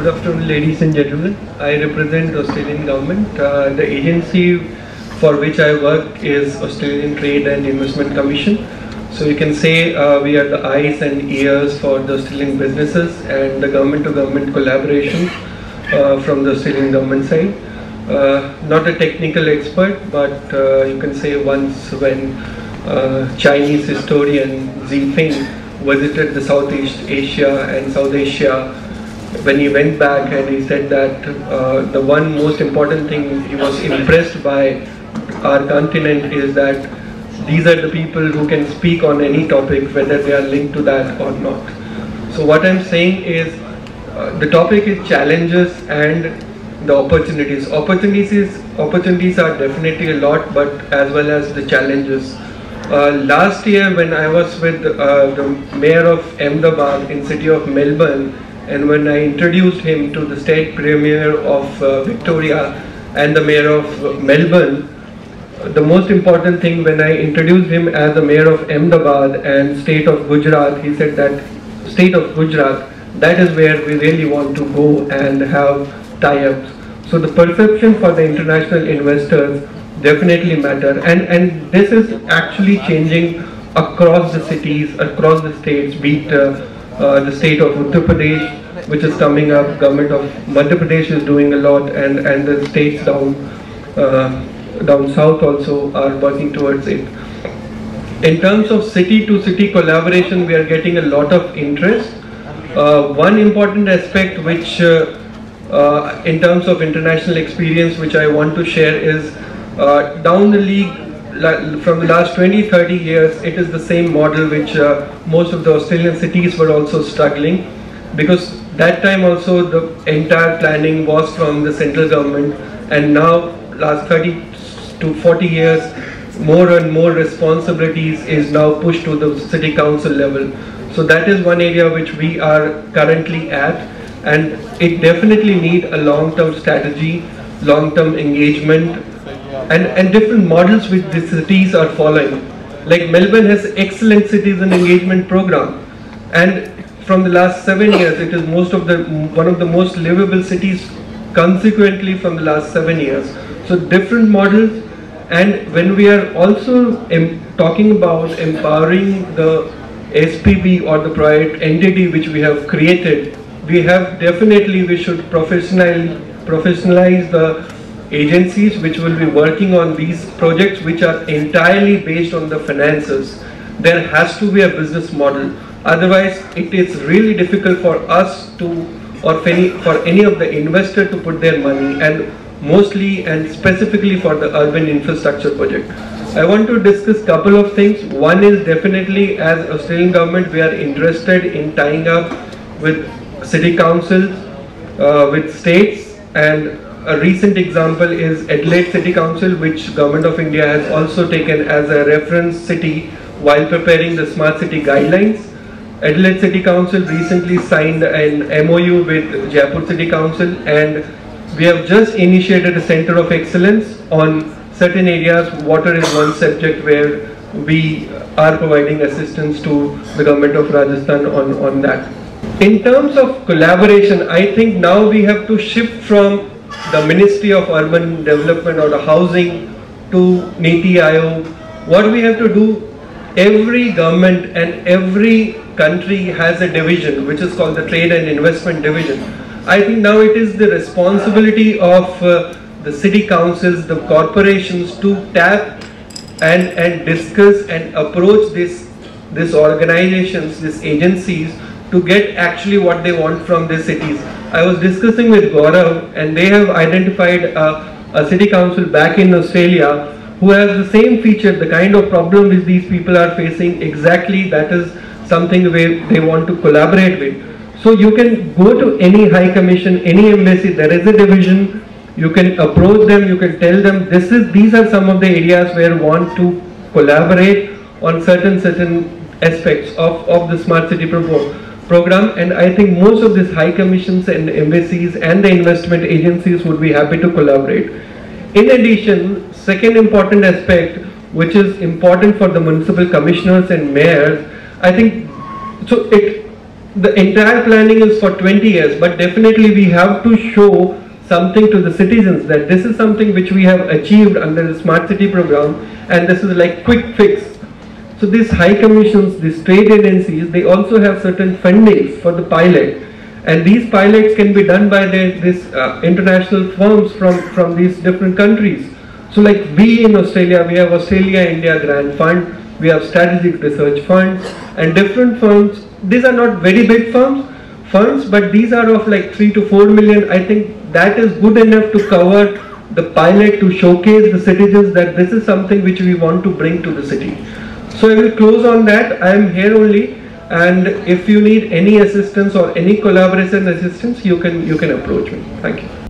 Good afternoon, ladies and gentlemen. I represent the Australian government. The agency for which I work is Australian Trade and Investment Commission. So you can say we are the eyes and ears for the Australian businesses and the government-to-government collaboration from the Australian government side. Not a technical expert, but you can say once when Chinese historian Xi Ping visited the Southeast Asia and South Asia, when he went back and he said that the one most important thing he was impressed by our continent is that these are the people who can speak on any topic, whether they are linked to that or not. So what I'm saying is the topic is challenges and the opportunities. Opportunities are definitely a lot, but as well as the challenges. Last year when I was with the Mayor of Ahmedabad in city of Melbourne, and when I introduced him to the State Premier of Victoria and the Mayor of Melbourne, the most important thing when I introduced him as the Mayor of Ahmedabad and State of Gujarat, he said that State of Gujarat, that is where we really want to go and have tie-ups. So the perception for the international investors definitely matter, and this is actually changing across the cities, across the states, be it the state of Uttar Pradesh, which is coming up, government of Madhya Pradesh is doing a lot, and the states down south also are working towards it. In terms of city-to-city collaboration, we are getting a lot of interest. One important aspect which in terms of international experience which I want to share is down the league from the last 20-30 years, it is the same model which most of the Australian cities were also struggling, because that time also the entire planning was from the central government, and now last 30 to 40 years more and more responsibilities is now pushed to the city council level. So that is one area which we are currently at, and it definitely need a long-term strategy, long-term engagement, and different models which the cities are following. Like Melbourne has excellent citizen engagement program, and from the last 7 years it is one of the most livable cities consequently from the last 7 years. So different models, and when we are also talking about empowering the SPV or the private entity which we have created, we should professionalize the agencies which will be working on these projects which are entirely based on the finances. There has to be a business model, otherwise it is really difficult for us to, or for any of the investor to put their money, and mostly and specifically for the urban infrastructure project. I want to discuss couple of things. One is definitely, as Australian government, we are interested in tying up with city councils, with states, and a recent example is Adelaide City Council, which Government of India has also taken as a reference city while preparing the Smart City Guidelines. Adelaide City Council recently signed an MOU with Jaipur City Council, and we have just initiated a Center of Excellence on certain areas. Water is one subject where we are providing assistance to the Government of Rajasthan on that. In terms of collaboration, I think now we have to shift from the Ministry of Urban Development or the Housing to Niti Aayog. What we have to do, every government and every country has a division which is called the Trade and Investment Division. I think now it is the responsibility of the city councils, the corporations to tap and discuss and approach these organizations, these agencies, to get actually what they want from their cities. I was discussing with Gaurav, and they have identified a city council back in Australia who has the same feature, the kind of problem which these people are facing. Exactly, that is something where they want to collaborate with. So you can go to any high commission, any embassy, there is a division, you can approach them, you can tell them these are some of the areas where we want to collaborate on certain aspects of the Smart City program, and I think most of these high commissions and embassies and the investment agencies would be happy to collaborate. In addition, second important aspect which is important for the municipal commissioners and mayors, I think, so the entire planning is for 20 years, but definitely we have to show something to the citizens that this is something which we have achieved under the smart city program, and this is like quick fix. So these high commissions, these trade agencies, they also have certain fundings for the pilot, and these pilots can be done by these international firms from these different countries. So like we in Australia, we have Australia-India Grant Fund, we have Strategic Research Funds, and different firms. These are not very big funds, but these are of like 3 to 4 million. I think that is good enough to cover the pilot, to showcase the citizens that this is something which we want to bring to the city. So I will close on that. I am here only, and if you need any assistance or any collaboration assistance, you can approach me. Thank you.